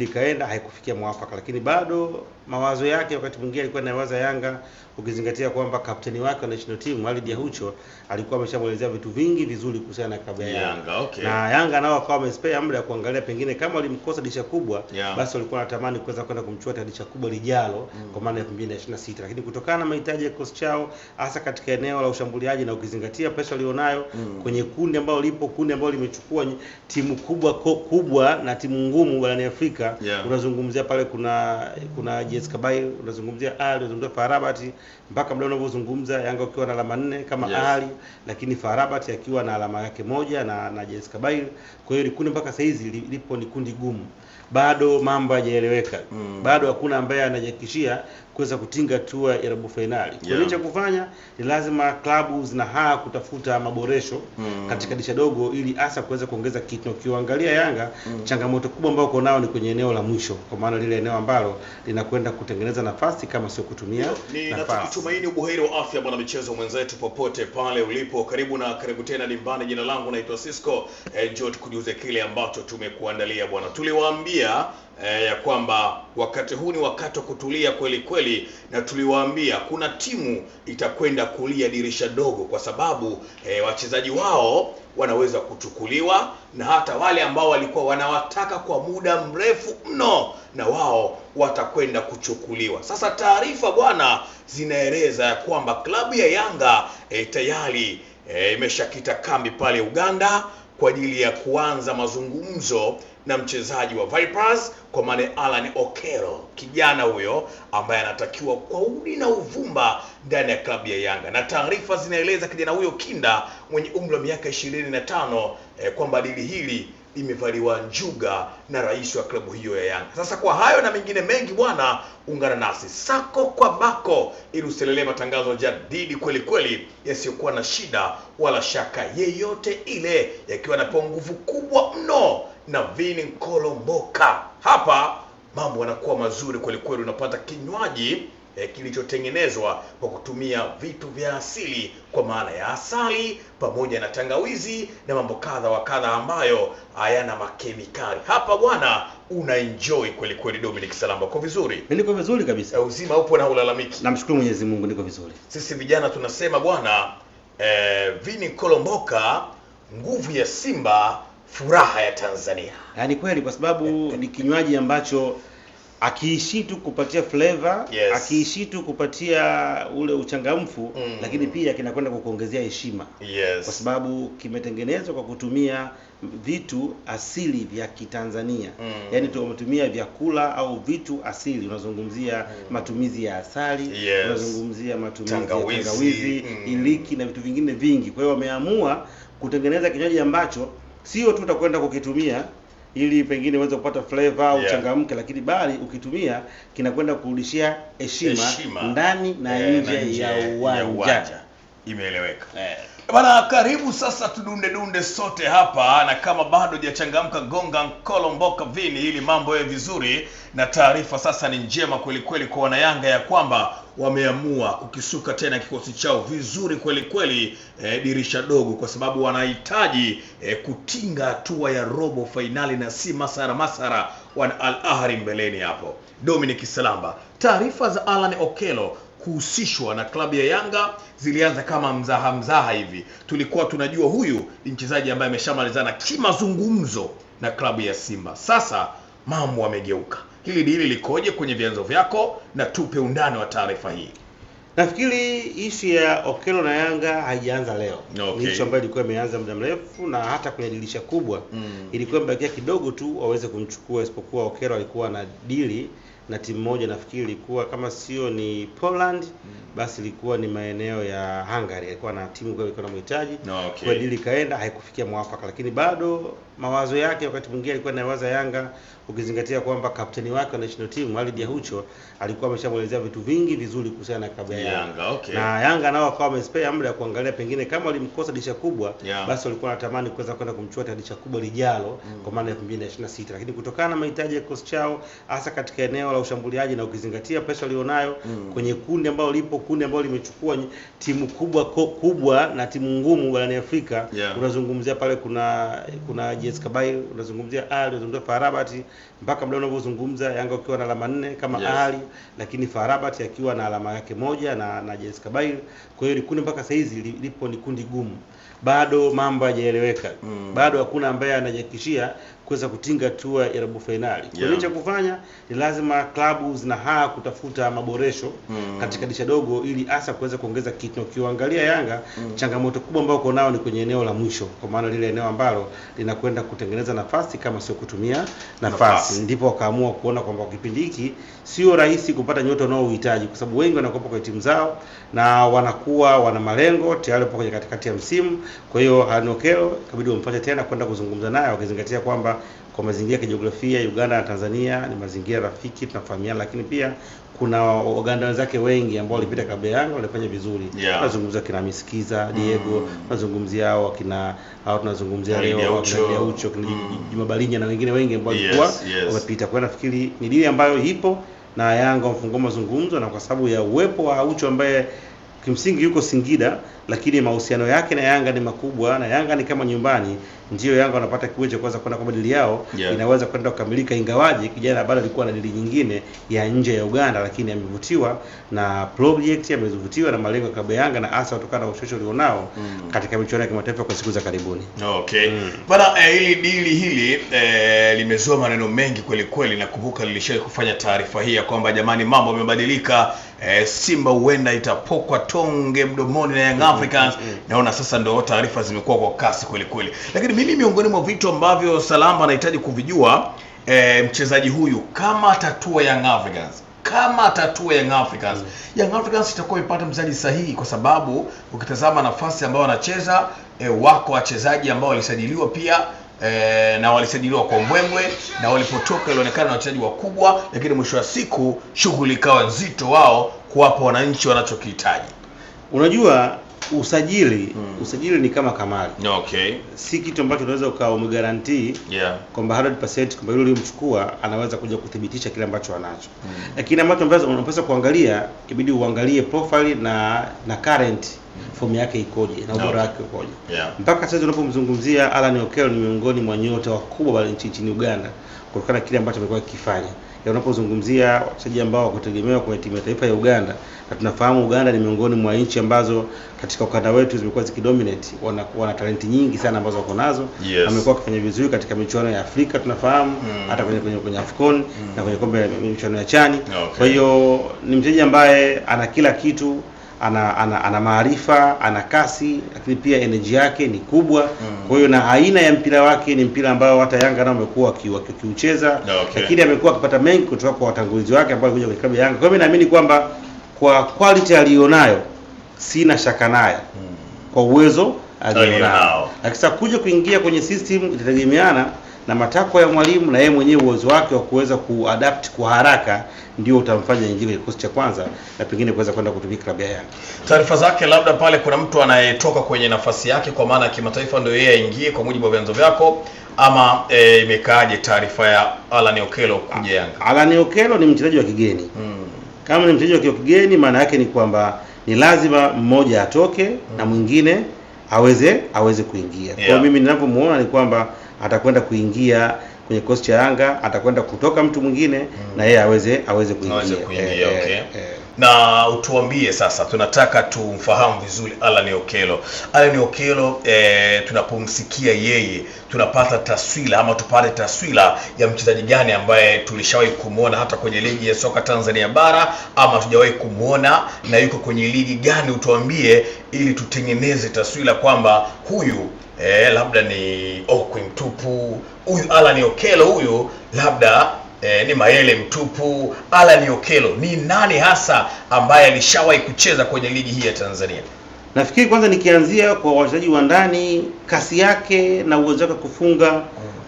likaenda haikufikia mwafaka, lakini bado mawazo yake wakati mwingine alikuwa anawaza Yanga, ukizingatia kwamba kapteni wake wa national team Walid Yahucho alikuwa ameshamuelezea vitu vingi vizuri kuhusiana na klabu ya Yanga. Okay. Na Yanga nao wakawa wamespare muda ya kuangalia pengine kama walimkosa dirisha kubwa, basi walikuwa wanatamani kuweza kwenda kumchukua dirisha kubwa lijalo kwa maana ya 2026, lakini kutokana na mahitaji ya kikosi chao hasa katika eneo la ushambuliaji na ukizingatia pesa walionayo kwenye kundi ambalo lipo, kundi ambalo limechukua timu kubwa na timu ngumu barani Afrika, unazungumzia pale kuna JS Kabylie, unazungumzia Ali, unazungumzia FAR Rabat, mpaka muda unavyozungumza Yanga ukiwa na alama 4 kama Ali, lakini FAR Rabat akiwa na alama yake moja na JS Kabylie. Kwa hiyo kundi mpaka sasa hizi lipo ni kundi gumu, bado mambo hayajaeleweka, bado hakuna ambaye anajihakikishia kuweza kutinga hatua ya robo finali. Kwa hiyo cha kufanya ni lazima klabu zina kutafuta maboresho katika dirisha dogo ili hasa kuweza kuongeza kitu. Ukiangalia Yanga changamoto kubwa ambayo uko nao ni kwenye eneo la mwisho, kwa maana lile eneo ambalo linakwenda kutengeneza nafasi kama sio kutumia nafasi. Natumaini ubuheri wa afya bwana michezo mwenzetu popote pale ulipo. Karibu tena dimbani. Jina langu naitwa Cisco. Njoo tukujuze kile ambacho tumekuandalia bwana. Tuliwaambia ya kwamba wakati huu ni wakati wa kutulia kweli kweli, na tuliwaambia kuna timu itakwenda kulia dirisha dogo kwa sababu wachezaji wao wanaweza kuchukuliwa, na hata wale ambao walikuwa wanawataka kwa muda mrefu mno na wao watakwenda kuchukuliwa. Sasa taarifa bwana zinaeleza ya kwamba klabu ya Yanga tayari imeshakita kambi pale Uganda kwa ajili ya kuanza mazungumzo na mchezaji wa Vipers kwa maana Alan Okello, kijana huyo ambaye anatakiwa kwa udi na uvumba ndani ya klabu ya Yanga. Na taarifa zinaeleza kijana huyo kinda mwenye umri wa miaka 25 kwamba dili hili limevaliwa njuga na rais wa klabu hiyo ya Yanga. Sasa kwa hayo na mengine mengi bwana, ungana nasi sako kwa bako ili usilelee matangazo jadidi kweli kweli yasiyokuwa na shida wala shaka yeyote ile, yakiwa na nguvu kubwa mno na Vini Kolomboka. Hapa mambo yanakuwa mazuri kweli kweli, unapata kinywaji kilichotengenezwa kwa kutumia vitu vya asili kwa maana ya asali pamoja na tangawizi na mambo kadha wa kadha ambayo hayana makemikali. Hapa bwana una enjoy kweli kweli. Dominic Salamba, uko vizuri? Niko vizuri kabisa. Uzima upo na ulalamiki? Namshukuru Mwenyezi Mungu niko vizuri. Sisi vijana tunasema bwana Vini Kolomboka, nguvu ya Simba, furaha ya Tanzania. Yaani kweli, kwa sababu ni kinywaji ambacho akiishi tu kupatia flavor, akiishi tu kupatia ule uchangamfu, lakini pia kinakwenda kukuongezea heshima. Kwa sababu kimetengenezwa kwa kutumia vitu asili vya Kitanzania. Yaani tumetumia vyakula au vitu asili. Unazungumzia matumizi ya asali, unazungumzia matumizi ya tangawizi, iliki na vitu vingine vingi. Kwa hiyo wameamua kutengeneza kinywaji ambacho sio tu utakwenda kukitumia ili pengine uweze kupata flavor au changamke, lakini bali ukitumia kinakwenda kurudishia heshima ndani na nje ya uwanja. Imeeleweka. Bana, karibu sasa tudunde sote hapa, na kama bado hujachangamka gonga Kolomboka Vini ili mambo yawe vizuri. Na taarifa sasa ni njema kweli kweli kwa wana Yanga ya kwamba wameamua kukisuka tena kikosi chao vizuri kweli kweli dirisha dogo, kwa sababu wanahitaji kutinga hatua ya robo finali na si masara wana Al Ahly mbeleni hapo. Dominic Salamba, taarifa za Alan Okello kuhusishwa na klabu ya Yanga zilianza kama mzaha hivi. Tulikuwa tunajua huyu ni mchezaji ambaye ameshamalizana kimazungumzo na klabu ya Simba. Sasa mambo yamegeuka. Hili dili likoje kwenye vyanzo vyako, na tupe undani wa taarifa hii? Nafikiri issue ya Okello na Yanga haijaanza leo. Ni issue ambayo ilikuwa imeanza muda mrefu, na hata kwenye dirisha kubwa ilikuwa imebakia kidogo tu waweze kumchukua, isipokuwa Okello alikuwa na dili na timu moja, nafikiri ilikuwa kama sio ni Poland basi ilikuwa ni maeneo ya Hungary. Alikuwa na timu kwa ilikuwa inamhitaji, kwa dili kaenda haikufikia mwafaka, lakini bado mawazo yake wakati mwingine alikuwa anawaza Yanga, ukizingatia kwamba kapteni wake wa national team Walid Yahucho alikuwa ameshamuelezea vitu vingi vizuri kuhusiana na klabu ya Yanga. Okay. Na Yanga nao wakawa wamespare muda ya kuangalia pengine kama walimkosa dirisha kubwa, basi walikuwa wanatamani kuweza kwenda kumchukua dirisha kubwa lijalo kwa maana ya 2026. Lakini kutokana na mahitaji ya kikosi chao hasa katika eneo la ushambuliaji na ukizingatia pesa walionayo kwenye kundi ambalo lipo, kundi ambalo limechukua timu kubwa na timu ngumu barani Afrika, unazungumzia pale kuna JS Kabylie, unazungumzia Ali, unazungumzia FAR Rabat, mpaka muda unavyozungumza Yanga ukiwa na alama 4 kama Ali, lakini FAR Rabat akiwa na alama yake moja na JS Kabylie. Kwa hiyo kundi mpaka sasa hizi lipo ni kundi gumu. Bado mambo hayajaeleweka. Bado hakuna ambaye anajihakikishia kuweza kutinga hatua ya robo finali. Kwa hiyo cha kufanya ni lazima klabu zina kutafuta maboresho katika dirisha dogo ili hasa kuweza kuongeza kitu. Ukiangalia Yanga changamoto kubwa ambayo uko nao ni kwenye eneo la mwisho, kwa maana lile eneo ambalo linakwenda kutengeneza nafasi kama sio kutumia nafasi. Ndipo wakaamua kuona kwamba kipindi hiki sio rahisi kupata nyota unaohitaji, kwa sababu wengi wanakopa kwa timu zao na wanakuwa wana malengo tayari hapo kwenye katikati ya msimu. Kwa hiyo Alan Okello ikabidi wampate tena kwenda kuzungumza naye, wakizingatia kwamba kwa mazingira ya kijiografia Uganda na Tanzania ni mazingira rafiki, tunafahamiana, lakini pia kuna Waganda wenzake wengi ambao walipita kabla Yanga walifanya vizuri. Tunazungumzia kina Misikiza, Diego, tunazungumzia tunazungumzia leo Ucho, Juma Balinya na wengine wengi ambao walikuwa wamepita. Kwa nafikiri ni dili ambayo ipo na Yanga wamefungua mazungumzo, na kwa sababu ya uwepo wa Ucho ambaye kimsingi yuko Singida, lakini mahusiano yake na Yanga ni makubwa na Yanga ni kama nyumbani, ndio Yanga wanapata kiwezo kwanza kwenda kwa dili yao inaweza kwenda kukamilika, ingawaje kijana bado alikuwa na dili nyingine ya nje ya Uganda, lakini amevutiwa na project, amevutiwa na malengo ya klabu ya Yanga na hasa kutokana na ushawishi ulionao katika michuano ya kimataifa kwa siku za karibuni. Okay. Bana hili dili limezua maneno mengi kweli kweli. Nakumbuka nilishawahi kufanya taarifa hii ya kwamba jamani, mambo yamebadilika, Simba huenda itapokwa tonge mdomoni na Young Africans. Naona sasa ndio taarifa zimekuwa kwa kasi kweli kweli. Lakini mimi miongoni mwa vitu ambavyo Salamba anahitaji kuvijua, mchezaji huyu kama atatua Young Africans, Young Africans itakuwa imepata mchezaji sahihi, kwa sababu ukitazama nafasi ambayo anacheza, wako wachezaji ambao walisajiliwa pia na walisajiliwa kwa mbwembwe, na walipotoka ilionekana na wachezaji wakubwa, lakini mwisho wa siku shughuli ikawa nzito wao kuwapa wananchi wanachokihitaji. Unajua usajili ni kama kamari. Okay. Si kitu ambacho unaweza umeguarantee kwamba 100% kwamba yule aliyemchukua anaweza kuja kudhibitisha kile ambacho anacho. Lakini ambacho unapaswa kuangalia, ibidi uangalie profile na current form yake ikoje na ubora wake ukoje. Mpaka sasa unapomzungumzia Alan Okello ni miongoni mwa nyota wakubwa nchini Uganda kutokana na kile ambacho amekuwa akifanya. Unapozungumzia wachezaji ambao wakutegemewa kwa timu ya taifa ya Uganda, na tunafahamu Uganda ni miongoni mwa nchi ambazo katika ukanda wetu zimekuwa zikidominate, wana talenti nyingi sana ambazo wako nazo. Amekuwa akifanya vizuri katika michuano ya Afrika, tunafahamu hata kwenye AFCON na kwenye kombe la michuano ya Chani. Kwa hiyo ni mchezaji ambaye ana kila kitu, ana maarifa, ana kasi, lakini pia energy yake ni kubwa. Kwa hiyo na aina ya mpira wake ni mpira ambao hata Yanga nao wamekuwa wakiucheza, lakini amekuwa akipata mengi kutoka kwa watangulizi wake ambao walikuja kwenye klabu ya Yanga. Kwa hiyo mimi naamini kwamba kwa quality alionayo sina shaka naye kwa uwezo alionao. Akisa kuja kuingia kwenye system itategemeana na matakwa ya mwalimu na yeye mwenyewe uwezo wake wa kuweza kuadapt kwa haraka, ndio utamfanya ingie kikosi cha kwanza na pengine kuweza kwenda kutumika klabu ya Yanga. Taarifa zake labda pale kuna mtu anayetoka kwenye nafasi yake kwa maana ya kimataifa ndio yeye aingie kwa mujibu wa vyanzo vyako, ama imekaaje taarifa ya Alan Okello kuja Yanga? Alan Okello ni mchezaji wa kigeni. Kama ni mchezaji wa kigeni, maana yake ni kwamba ni lazima mmoja atoke na mwingine aweze kuingia. Kwa mimi ninavyomuona ni kwamba atakwenda kuingia kwenye kikosi cha Yanga, atakwenda kutoka mtu mwingine na yeye aweze kuingia. Na utuambie sasa, tunataka tumfahamu vizuri Alan Okello. Alan Okello tunapomsikia yeye tunapata taswira ama tupate taswira ya mchezaji gani ambaye tulishawahi kumuona hata kwenye ligi ya soka Tanzania bara, ama tujawahi kumuona na yuko kwenye ligi gani? Utuambie ili tutengeneze taswira kwamba huyu labda ni okwi mtupu, huyu Alan Okello huyu labda ni mayele mtupu. Alan Okello ni nani hasa ambaye alishawahi kucheza kwenye ligi hii ya Tanzania? Nafikiri kwanza nikianzia kwa wachezaji wa ndani, kasi yake na uwezo wake kufunga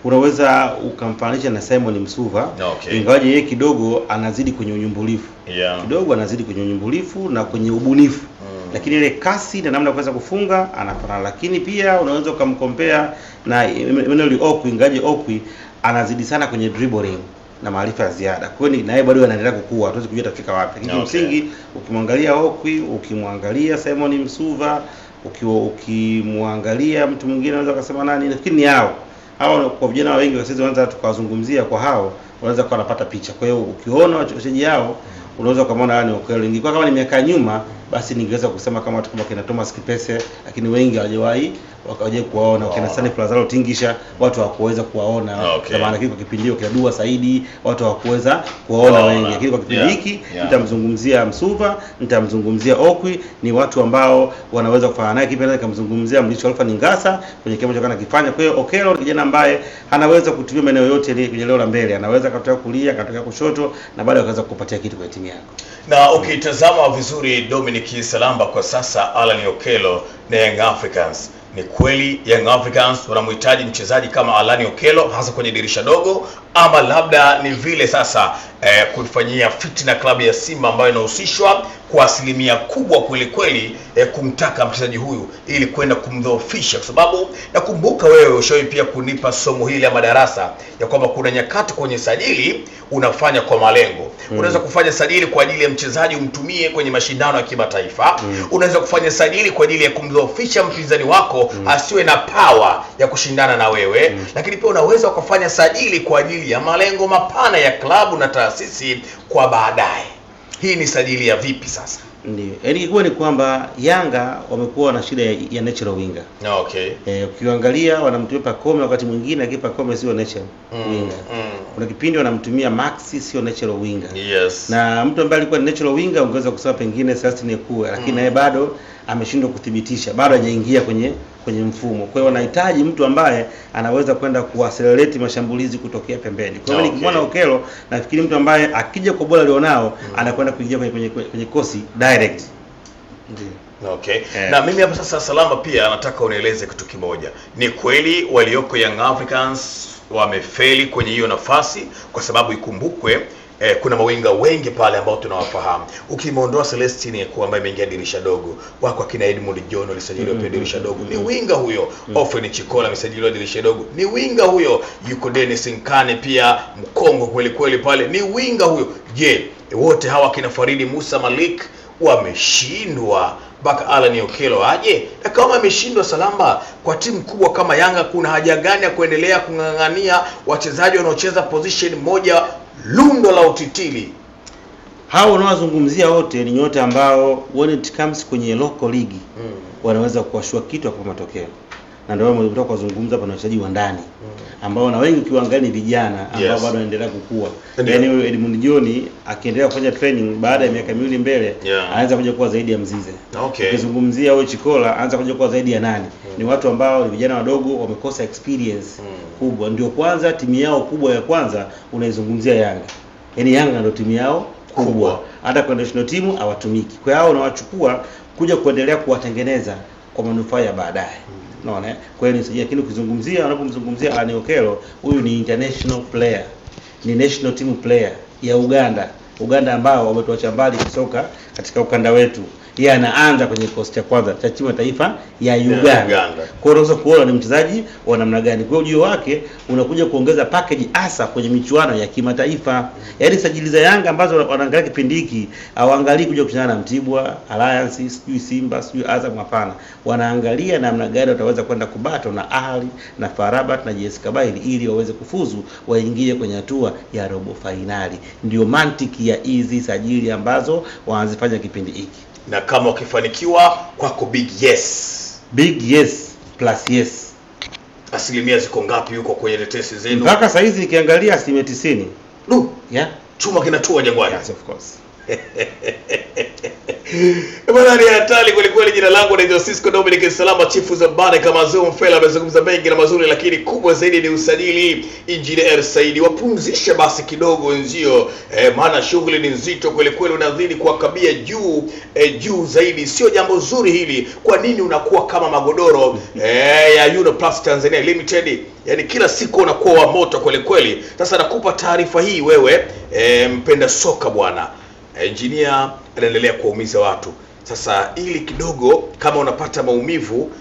unaweza ukamfananisha na Simon Msuva. Ingawaje yeye kidogo anazidi kwenye unyumbulifu. Kidogo anazidi kwenye unyumbulifu na kwenye ubunifu. Lakini ile kasi na namna ya kuweza kufunga anafanana. Lakini pia unaweza ukamkompea na Emmanuel Okwi. Ingawaje Okwi anazidi sana kwenye dribbling na maarifa ya ziada. Kwa hiyo naye bado anaendelea kukua. Hatuwezi kujua atafika wapi. Lakini msingi ukimwangalia Okwi, ukimwangalia Simon Msuva, ukimwangalia mtu mwingine unaweza kusema nani, nafikiri ni hao kwa vijana wengi wa sasa wanza tukawazungumzia kwa hao, unaweza kuwa unapata picha. Kwa hiyo ukiona wachezaji hao unaweza kumuona yani Okello. Ingekuwa kama ni miaka nyuma basi ningeweza kusema kama watu kama kina Thomas Kipese, lakini wengi hawajawahi wakaje kuwaona. Kina Sani Plazaro Tingisha watu hawakuweza kuwaona. Kwa maana kwa kipindi hicho kina Dua Saidi watu hawakuweza kuwaona wengi. Lakini kwa kipindi hiki nitamzungumzia Msuva, nitamzungumzia Okwi, ni watu ambao wanaweza kufanana naye. Kipindi nikamzungumzia Mlisho Alfa Ningasa kwenye kile anachokana kifanya. Kwa hiyo Okello ni kijana ambaye anaweza kutumia maeneo yote ile kwenye leo la mbele. Anaweza kutoka kulia, akatoka kushoto na baadaye akaweza kupatia kitu kwa timu yako. Na ukitazama vizuri Dominic Salamba kwa sasa Alan Okello na Young Africans, ni kweli Young Africans wanamhitaji mchezaji kama Alan Okello hasa kwenye dirisha dogo, ama labda ni vile sasa kufanyia fitna klabu ya Simba ambayo inahusishwa kwa asilimia kubwa kweli kweli kumtaka mchezaji huyu ili kwenda kumdhoofisha? Kwa sababu nakumbuka wewe ushawahi pia kunipa somo hili ama darasa ya kwamba kuna nyakati kwenye sajili unafanya kwa malengo. Unaweza kufanya sajili kwa ajili ya mchezaji umtumie kwenye mashindano ya kimataifa. Unaweza kufanya sajili kwa ajili ya kumdhoofisha mpinzani wako asiwe na power ya kushindana na wewe. Lakini pia unaweza kufanya sajili kwa ajili ya malengo mapana ya klabu na taasisi kwa baadaye. Hii ni sajili ya vipi sasa? Ndio. Yaani kwa ni kwamba Yanga wamekuwa na shida ya natural winger. Ukiangalia wanamtumia Pacome wakati mwingine akipa Pacome sio natural winger. Kuna kipindi wanamtumia Maxi sio natural winger. Na mtu ambaye alikuwa natural winger ungeweza kusema pengine Celestine Ekua, lakini yeye bado ameshindwa kudhibitisha, bado hajaingia kwenye mfumo. Kwa hiyo wanahitaji mtu ambaye anaweza kwenda kuaccelerate mashambulizi kutokea pembeni. Kwa hiyo nikimwona Okello nafikiri mtu ambaye akija kwa bora alionao anakwenda kuingia kwenye kosi direct. Ndio. Na mimi hapa sasa Salama pia nataka unieleze kitu kimoja. Ni kweli walioko Young Africans wamefeli kwenye hiyo nafasi? Kwa sababu ikumbukwe kuna mawinga wengi pale ambao tunawafahamu. Ukimwondoa Celestine Ekua ambaye ameingia dirisha dogo, wako akina Edmund John alisajiliwa pia dirisha dogo, ni winga huyo. Ofen Chikola amesajiliwa dirisha dogo, ni winga huyo. Yuko Dennis Nkane pia mkongo kweli kweli pale, ni winga huyo. Je, wote hawa kina Faridi Musa Malik wameshindwa mpaka Alan Okello aje? Na kama ameshindwa Salamba, kwa timu kubwa kama Yanga kuna haja gani ya kuendelea kungangania wachezaji wanaocheza position moja lundo la utitili? Hao unaozungumzia wote ni nyota ambao when it comes kwenye local league wanaweza kuashua kitu kwa matokeo. Na ndio wao mtoka kuzungumza hapa na wachezaji wa ndani ambao na wengi ukiangalia ni vijana ambao bado wanaendelea kukua. Yaani Edmund John akiendelea kufanya training baada ya miaka miwili mbele anaanza kuja kuwa zaidi ya Mzize. Ukizungumzia huyo Chikola anaanza kuja kuwa zaidi ya nani. Ni watu ambao ni vijana wadogo wamekosa experience kubwa. Ndio kwanza timu yao kubwa ya kwanza unaizungumzia Yanga. Yaani Yanga ndio timu yao kubwa. Hata kwa national team hawatumiki. Kwa hiyo unawachukua kuja kuendelea kuwatengeneza kwa manufaa ya baadaye. Unaona? Kwa hiyo ni lakini ukizungumzia unapomzungumzia Alan Okello, huyu ni international player. Ni national team player ya Uganda ambao wametuacha mbali kisoka katika ukanda wetu. Yeye anaanza kwenye kikosi cha kwanza cha timu ya taifa ya Uganda. Kwa hiyo unaweza kuona ni mchezaji wa namna gani. Kwa hiyo ujio wake unakuja kuongeza package hasa kwenye michuano ya kimataifa. Yaani sajili za Yanga ambazo wanaangalia kipindi hiki hawaangalii kuja kushindana na Mtibwa, Alliance, sijui Simba, sijui Azam, hapana. Wanaangalia namna gani wataweza kwenda kubato na Ahli na Farabat na JS Kabylie ili waweze kufuzu waingie kwenye hatua ya robo finali. Ndio mantiki ya hizi sajili ambazo wanazifanya kipindi hiki. Na kama ukifanikiwa kwako big yes plus yes. Asilimia ziko ngapi huko kwenye tetesi zenu? Mpaka sasa hizi nikiangalia asilimia 90. Chuma kinatua Jangwani. Yes, of course. Bwana ni hatari kweli. Jina langu naitwa Cisco Dominic Salama, chifu za bane kama Zoom Fela. Amezungumza mengi na mazuri, lakini kubwa zaidi ni usajili. Engineer Saidi, wapumzishe basi kidogo wenzio, maana shughuli ni nzito kweli, unadhidi kuwakabia juu zaidi. Sio jambo zuri hili. Kwa nini unakuwa kama magodoro ya Uniplus Tanzania Limited? Yani kila siku unakuwa wa moto kweli. Sasa nakupa taarifa hii wewe mpenda soka bwana. Engineer anaendelea kuumiza watu. Sasa ili kidogo kama unapata maumivu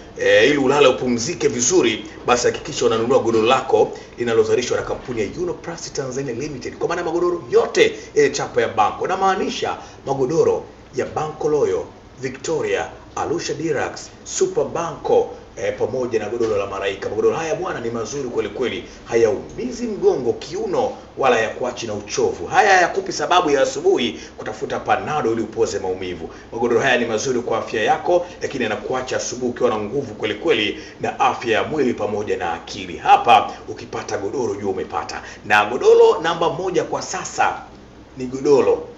ili ulale upumzike vizuri, basi hakikisha unanunua godoro lako linalozalishwa na kampuni ya Uniplus Tanzania Limited. Kwa maana magodoro yote ile chapa ya Banco, na maanisha magodoro ya Banco Loyo, Victoria, Alusha Dirax, Super Banco pamoja na godoro la Maraika. Magodoro haya bwana ni mazuri kweli, hayaumizi mgongo, kiuno, wala yakuachi na uchovu. Haya hayakupi sababu ya asubuhi kutafuta panado ili upoze maumivu. Magodoro haya ni mazuri kwa afya yako, lakini yanakuacha asubuhi ukiwa na nguvu kweli na afya ya mwili pamoja na akili. Hapa ukipata godoro jua umepata. Na godoro namba 1 kwa sasa ni godoro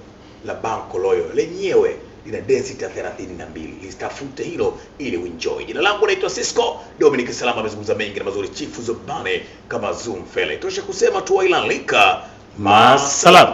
la Banco Loyo. Lenyewe lina density 32. Litafute hilo ili uenjoy. Jina langu naitwa Cisco Dominic Salama. Amezungumza mengi na mazuri, chifu Zobane kama Zoom Fela. Tosha kusema tu, ila lika masalam.